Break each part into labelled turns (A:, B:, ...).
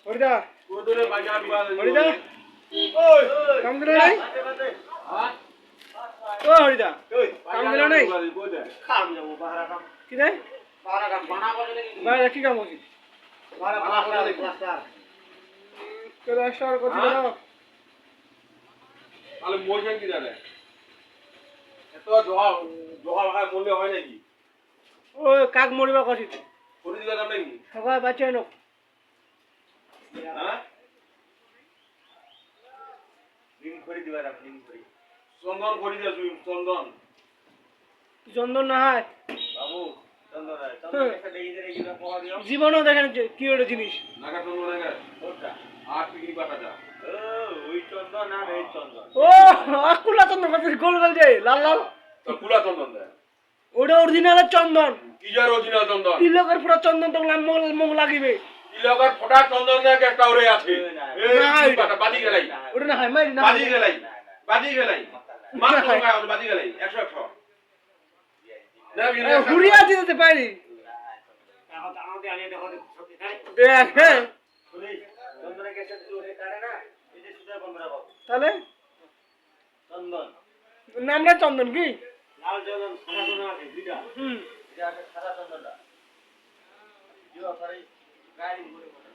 A: হরিদা
B: কোদরে বাজার বাজার
A: হরিদা
B: ওই
A: কাম দিল নাই
B: হ্যাঁ
A: ও হরিদা
B: ওই
A: কাম দিল নাই
B: খাম যাবো বাহারা কাম
A: কি রে
B: বাহারা কাম বানাবো নাকি
A: ভাই কি কাম হচ্ছে
B: বাহারা প্লাস্টার
A: কেন স্টার করতে দাও
B: তাহলে মোশন কি জানে এত জোয়া জোয়া ভাই মূল্য হয় নাকি
A: ও কাক মরিবা কষি
B: করে দিবা দাম নাকি
A: সবাই বাচ্চা নো
B: হ্যাঁ লিঙ্ক করে দিবা দাম লিঙ্ক করে চন্দন করে দিয়া সুই চন্দন
A: চন্দন না হয়
B: বাবু চন্দন হয় চন্দন একটা দেই দে কিনা পোহা দিও
A: জীবনও দেখেন যে কি ওটা জিনিস
B: নাগা চন্দন নাগা ওটা আর পিকনি পাতা যা ওই চন্দন না এই চন্দন
A: ও আকুলা চন্দন কত গোল গোল যে লাল লাল
B: তো কুলা চন্দন দেয়
A: ওটা অরিজিনাল চন্দন
B: কি যার অরিজিনাল চন্দন
A: তিলকের পুরো চন্দন তো মং লাগিবে
B: তিলকের ফোটা চন্দন না একটা ওরে আছে এই পাতা বাজি গেলাই
A: ওটা না হয় মাইরি না
B: বাজি গেলাই বাজি গেলাই মান তো গায় বাজি গেলাই 100 100 না বিনা
A: হুরিয়া দিতে পারি
B: আমাদের আনিয়ে দেখো সত্যি তাই
A: দেখ হ্যাঁ
B: চন্দনের কেসে দিলে কাটে না এই যে সুদা বন্ধরা বাবু
A: তাহলে
B: চন্দন
A: নামটা চন্দন কি
B: লাল চন্দন সাদা চন্দন আছে দুইটা এটা আছে সাদা চন্দনটা জিও সরি গাড়ি ঘুরে ঘুরে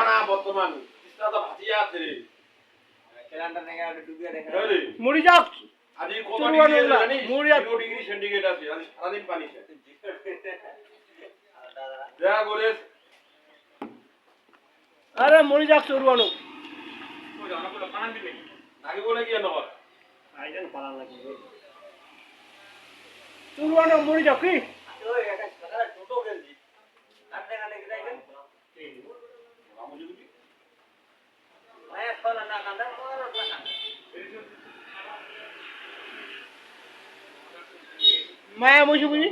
B: না বর্তমান কৃষ্ণা তো ভাজিয়া আছে রে ক্যালেন্ডার নেগে আর ডুবিয়া দেখা
A: মরি যাক
B: আজি কত ডিগ্রি জানি 0 ডিগ্রি সেন্টিগ্রেড আছে আজি সারাদিন পানি আছে যা বলে
A: আরে মরি যাক চুরবানো
B: ওই জানা বলে পানি দিবে নাকি বলে কি নয় আইজন পালা লাগবে
A: চুরবানো মরি যাক কি
B: ওই একটা সাদা ছোট গেলজি আপনি কানে কি রাখেন আমুজি কি মায়া ফলা না কান্দা কোন না
A: মায়া মুজি বুঝি